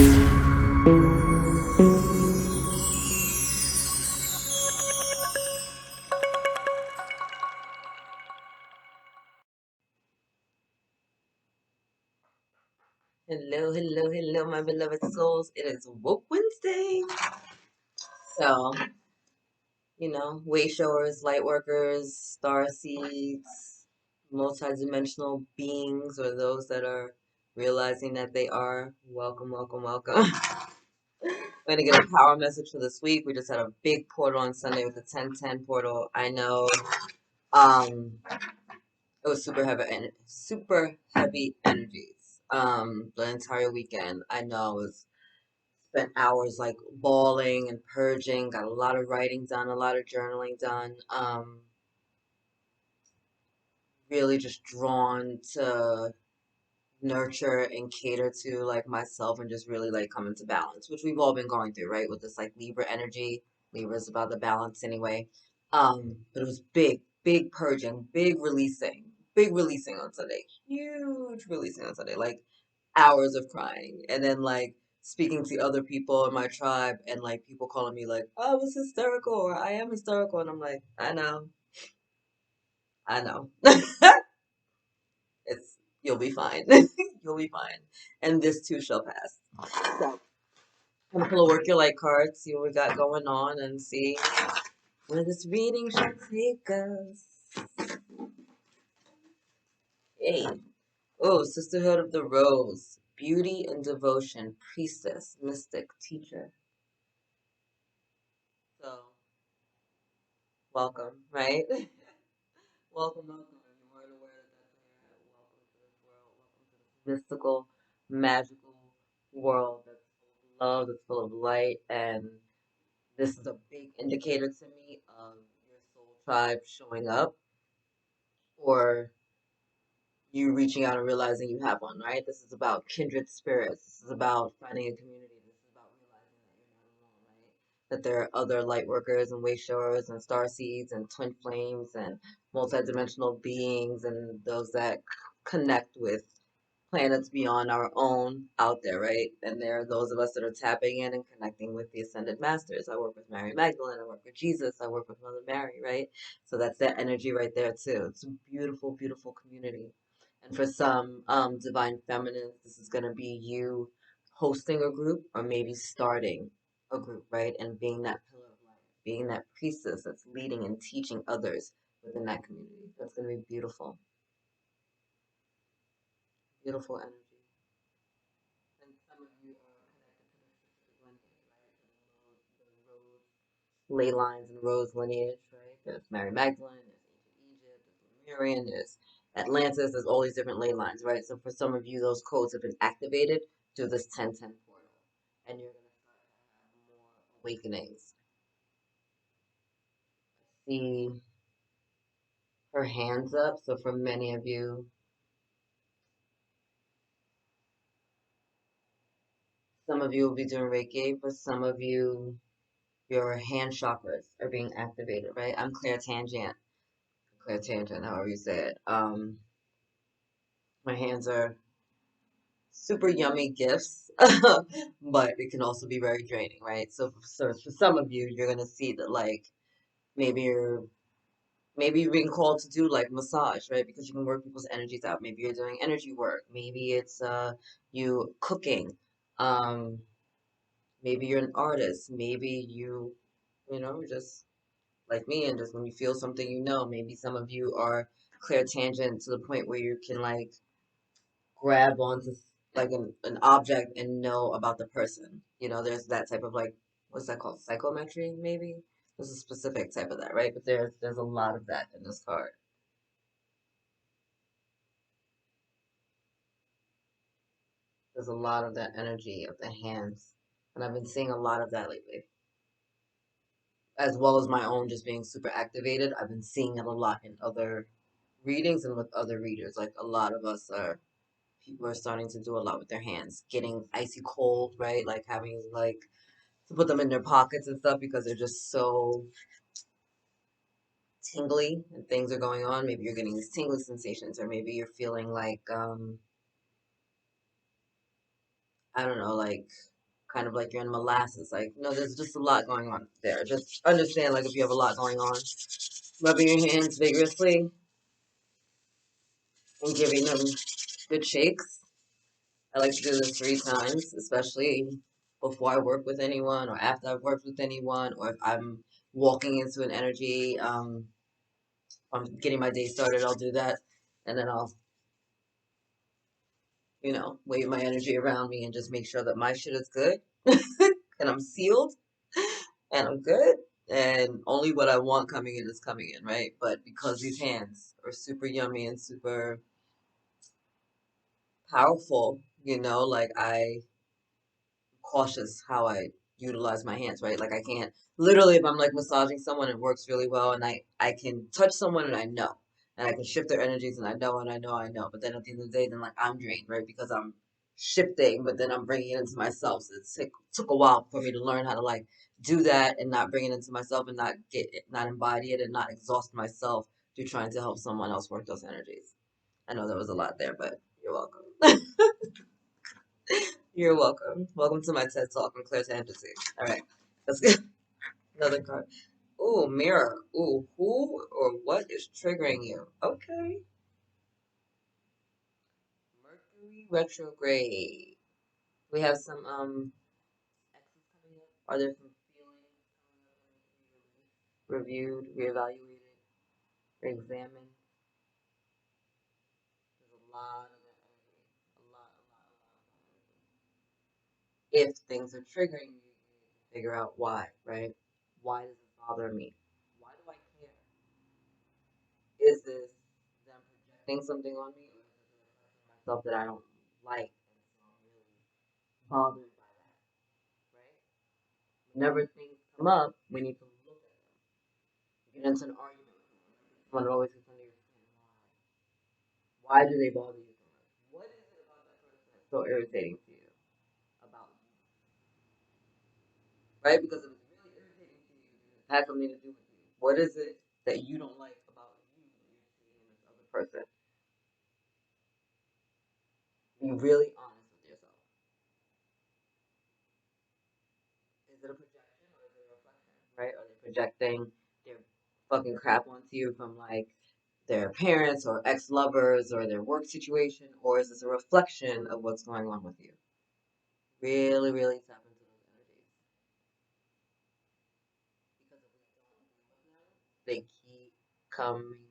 Hello, hello, hello, my beloved souls. It is Woke Wednesday. So, way showers, light workers, star seeds, multidimensional beings, or those that are realizing that they are. Welcome, welcome, welcome. We're going to get a power message for this week. We just had a big portal on Sunday with the 1010 portal. I know it was super heavy energies. The entire weekend. I know I was spent hours like bawling and purging, got a lot of writing done, a lot of journaling done. Really just drawn to nurture and cater to like myself and just really like come into balance, which we've all been going through, right? With this like Libra energy. Libra's about the balance anyway. But it was big purging, big releasing on Sunday, huge releasing on Sunday, like hours of crying, and then like speaking to other people in my tribe, and like people calling me like, "Oh, I was hysterical," or "I am hysterical," and I'm like, I know, it's you'll be fine, you'll be fine, and this too shall pass. So I'm gonna work your light card, see what we got going on, and see where this reading shall take us. Hey, oh, Sisterhood of the Rose, beauty and devotion, priestess, mystic, teacher. So welcome, right? Welcome, welcome. If you weren't aware that that's where you're at, welcome to this world. Welcome to this mystical, magical world that's full of love, that's full of light. And this is a big indicator to me of your soul tribe showing up, or you reaching out and realizing you have one, right? This is about kindred spirits. This is about finding a community. This is about realizing that you're not alone, right? That there are other light workers and way showers and star seeds and twin flames and multidimensional beings and those that connect with planets beyond our own out there, right? And there are those of us that are tapping in and connecting with the ascended masters. I work with Mary Magdalene, I work with Jesus, I work with Mother Mary, right? So that's that energy right there too. It's a beautiful, beautiful community. And for some divine feminines, this is going to be you hosting a group or maybe starting a group, right? And being that pillar of light, being that priestess that's leading and teaching others within that community. That's going to be beautiful, beautiful energy. And some of you are connected to the specific lineage, right? The rose ley lines and rose lineage, right? There's Mary Magdalene, there's ancient Egypt, there's Lemurian, there's Atlantis, there's all these different ley lines, right? So for some of you, those codes have been activated through this 1010 portal, and you're going to start to have more awakenings. See her hands up. So for many of you, some of you will be doing Reiki, but some of you, your hand chakras are being activated, right? I'm clairtangent, however you say it. My hands are super yummy gifts, but it can also be very draining, right? So for some of you, you're gonna see that like maybe you're maybe you're being called to do like massage, right? Because you can work people's energies out. Maybe you're doing energy work. Maybe it's you cooking. Um, maybe you're an artist. Maybe just like me, and just when you feel something, maybe some of you are clairtangent to the point where you can like grab onto like an object and know about the person. There's that type of like, what's that called? Psychometry, maybe? There's a specific type of that, right? But there's a lot of that in this card. There's a lot of that energy of the hands. And I've been seeing a lot of that lately. As well as my own just being super activated. I've been seeing it a lot in other readings and with other readers. Like a lot of us are people are starting to do a lot with their hands, getting icy cold, right? Like having like to put them in their pockets and stuff because they're just so tingly and things are going on. Maybe you're getting these tingly sensations, or maybe you're feeling like I don't know, like kind of like you're in molasses. Like, no, there's just a lot going on there. Just understand, like, if you have a lot going on, rubbing your hands vigorously and giving them good shakes. I like to do this 3 times, especially before I work with anyone or after I've worked with anyone or if I'm walking into an energy, if I'm getting my day started, I'll do that. And then I'll, wave my energy around me and just make sure that my shit is good and I'm sealed and I'm good. And only what I want coming in is coming in, right? But because these hands are super yummy and super powerful, like cautious how I utilize my hands, right? Like I can't literally if I'm like massaging someone, it works really well, and I can touch someone and I know, and I can shift their energies and I know and I know I know. But then at the end of the day, then like I'm drained, right? Because I'm shifting, but then I'm bringing it into myself. So it took a while for me to learn how to like do that and not bring it into myself and not get it, not embody it and not exhaust myself through trying to help someone else work those energies. I know there was a lot there, but you're welcome. You're welcome. Welcome to my TED Talk on clairvoyancy. All right, let's get another card. Ooh, mirror. Ooh, who or what is triggering you? Okay. Mercury retrograde. We have some X's coming up. Are there some feelings coming up that need to be reviewed, reevaluated, re-examined? There's a lot of that energy. A lot, a lot, a lot, a lot of energy. If things are triggering you, you need to figure out why, right? Why does it bother me? Why do I care? Is this them projecting something on me, or is this a reflection of myself that I don't like, and so I'm really bothered by that, right? Whenever things come up, we need to look at them. You get into an argument with someone, it always gets under your skin. Why? Why do they bother you so much? What is it about that person that's so irritating to you about you, right? Because if it's really irritating to you, it has something to do with you. What is it that you don't like about you when you're seeing this other person? Be really honest with yourself. Is it a projection or is it a reflection? Right? Are they projecting their fucking crap onto you from like their parents or ex lovers or their work situation, or is this a reflection of what's going on with you? Really, really tap into those energies because if we don't deal with them, they keep coming back.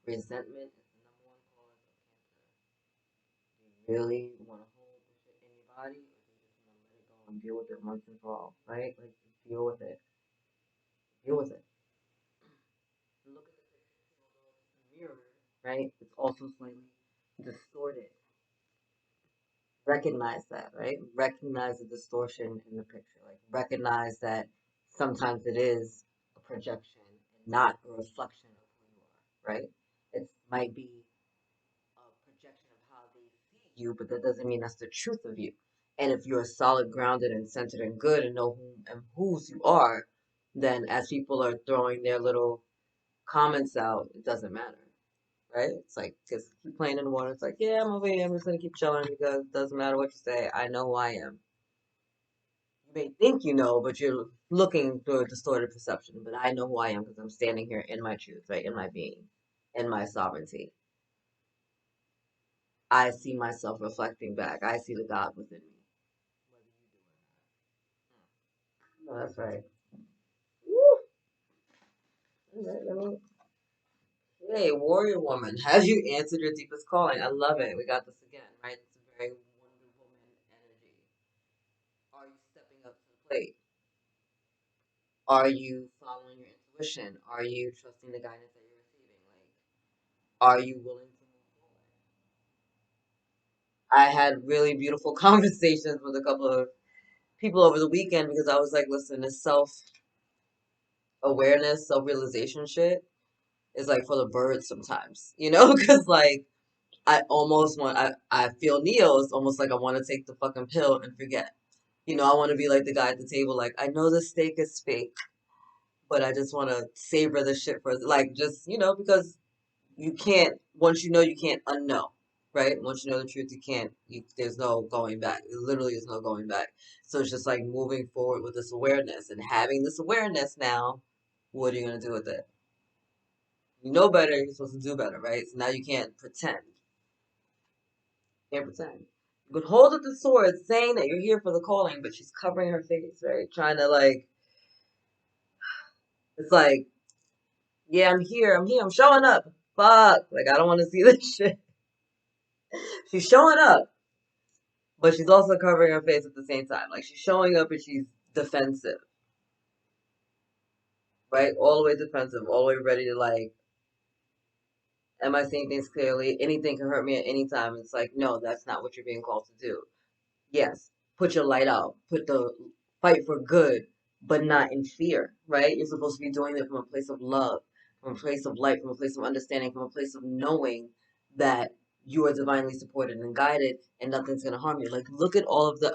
Resentment is the number one cause of cancer. Do you really want to hold the shit in your body, or do you just want to let it go and deal with it once and for all? Right? Like, just deal with it. Deal with it. Look at the picture, although it's mirrored, right? It's also slightly distorted. Recognize that, right? Recognize the distortion in the picture. Like, recognize that sometimes it is a projection and not a reflection of who you are, right? It might be a projection of how they see you, but that doesn't mean that's the truth of you. And if you're solid, grounded, and centered and good and know who and whose you are, then as people are throwing their little comments out, it doesn't matter, right? It's like just keep playing in the water. It's like, yeah, I'm over here. I'm just gonna keep chilling because it doesn't matter what you say. I know who I am. You may think you know, but you're looking through a distorted perception. But I know who I am because I'm standing here in my truth, right? In my being, in my sovereignty. I see myself reflecting back. I see the God within me. Whether you do or not. No, that's right. Woo! All right, hey, warrior woman, have you answered your deepest calling? I love it. We got this again, right? It's a very Wonder Woman energy. Are you stepping up to the plate? Are you following your intuition? Are you trusting the guidance that you're receiving? Like, are you willing to move forward? I had really beautiful conversations with a couple of people over the weekend because I was like, listen, this self awareness, self realization shit is like for the birds sometimes, Because like, I feel Neo. It's almost like I want to take the fucking pill and forget. I want to be like the guy at the table, like, I know the steak is fake, but I just want to savor the shit for, like, just, because you can't, once you know, you can't unknow. right? Once you know the truth, you can't, there's no going back. There literally is no going back. So it's just like moving forward with this awareness and having this awareness now. What are you going to do with it? You know better, you're supposed to do better, right? So now you can't pretend. Can't pretend. You can hold up the sword saying that you're here for the calling, but she's covering her face, right? Trying to like, it's like, yeah, I'm here, I'm showing up. Fuck. Like, I don't want to see this shit. She's showing up, but she's also covering her face at the same time. Like, she's showing up and she's defensive, right? All the way defensive, all the way ready to like, am I seeing things clearly? Anything can hurt me at any time. It's like, no, that's not what you're being called to do. Yes, put your light out, put the fight for good, but not in fear, right? You're supposed to be doing it from a place of love, from a place of light, from a place of understanding, from a place of knowing that you are divinely supported and guided and nothing's gonna harm you. Like look at all of the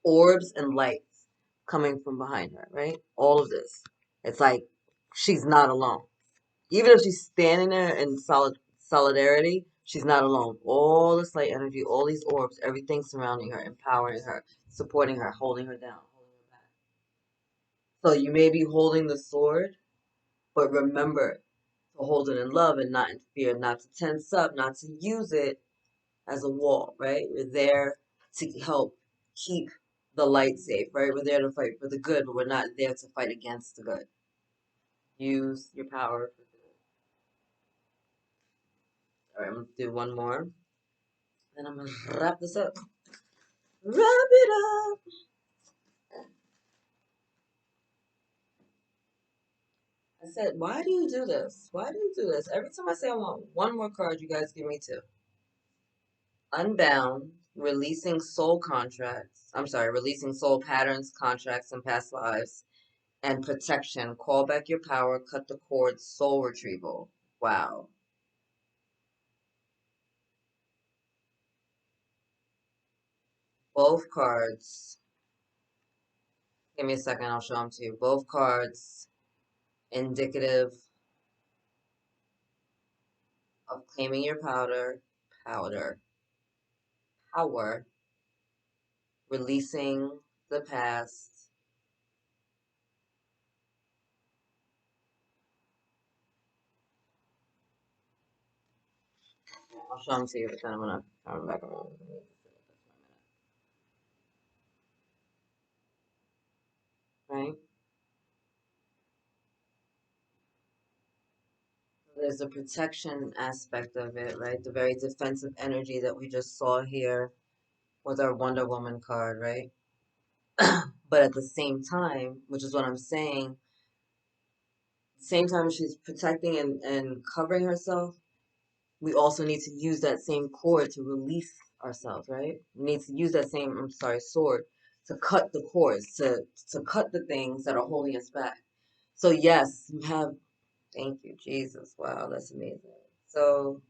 orbs and lights coming from behind her, right? All of this. It's like she's not alone. Even if she's standing there in solidarity, she's not alone. All this light energy, all these orbs, everything surrounding her, empowering her, supporting her, holding her down, holding her back. So you may be holding the sword, but remember to hold it in love and not in fear, not to tense up, not to use it as a wall, right? We're there to help keep the light safe, right? We're there to fight for the good, but we're not there to fight against the good. Use your power for good. All right, I'm gonna do one more. Then I'm gonna wrap this up. Wrap it up. I said, why do you do this? Why do you do this? Every time I say I want one more card, you guys give me two. Unbound, releasing soul contracts. I'm sorry, releasing soul patterns, contracts, and past lives. And protection. Call back your power, cut the cord, soul retrieval. Wow. Both cards. Give me a second, I'll show them to you. Both cards indicative of claiming your powder, power, releasing the past. I'll show them to you, but then I'm gonna turn back around. Right? There's a protection aspect of it, right? The very defensive energy that we just saw here with our Wonder Woman card, right? But at the same time, which is what I'm saying, same time she's protecting and covering herself, we also need to use that same cord to release ourselves, right? We need to use that same, I'm sorry, sword to cut the cords, to cut the things that are holding us back. So yes, you have, thank you, Jesus. Wow, that's amazing. So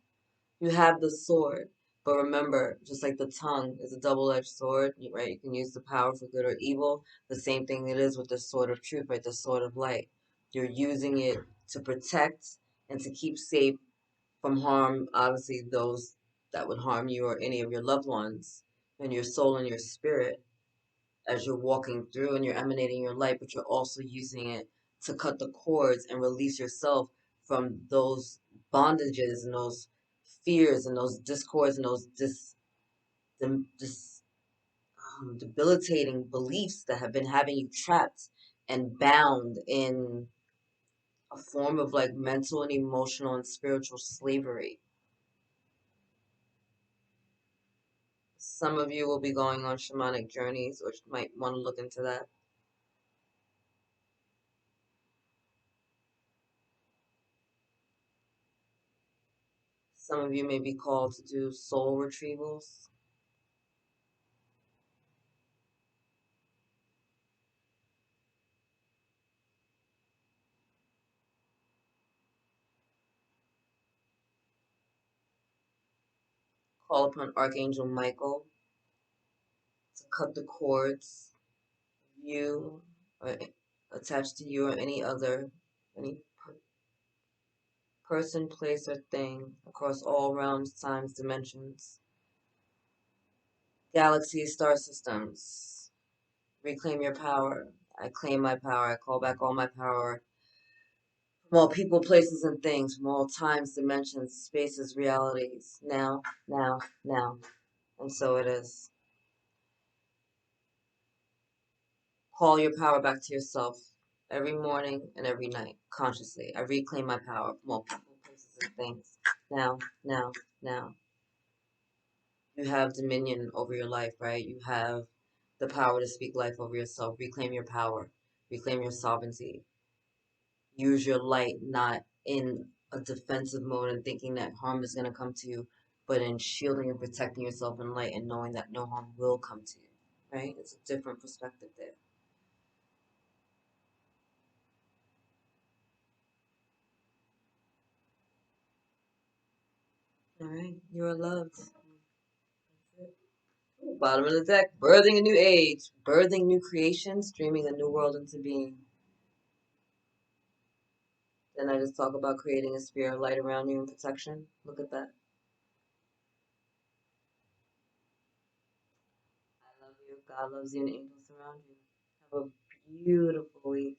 you have the sword, but remember, just like the tongue is a double-edged sword, right? You can use the power for good or evil. The same thing it is with the sword of truth, right? The sword of light. You're using it to protect and to keep safe from harm, obviously those that would harm you or any of your loved ones and your soul and your spirit as you're walking through and you're emanating your light, but you're also using it to cut the cords and release yourself from those bondages and those fears and those discords and those dis, debilitating beliefs that have been having you trapped and bound in a form of like mental and emotional and spiritual slavery. Some of you will be going on shamanic journeys, which might want to look into that. Some of you may be called to do soul retrievals. Call upon Archangel Michael to cut the cords, you, or attached to you, or any other, any person, place, or thing across all realms, times, dimensions, galaxies, star systems. Reclaim your power. I claim my power. I call back all my power from all people, places, and things, from all times, dimensions, spaces, realities. Now, now, now. And so it is. Call your power back to yourself every morning and every night, consciously. I reclaim my power from all people, places, and things. Now, now, now. You have dominion over your life, right? You have the power to speak life over yourself. Reclaim your power. Reclaim your sovereignty. Use your light not in a defensive mode and thinking that harm is going to come to you, but in shielding and protecting yourself in light and knowing that no harm will come to you, right? It's a different perspective there. All right, you are loved. That's it. Ooh, bottom of the deck, birthing a new age, birthing new creations, dreaming a new world into being. Then I just talk about creating a sphere of light around you and protection. Look at that. I love you. God loves you and angels surround you. Have a beautiful week.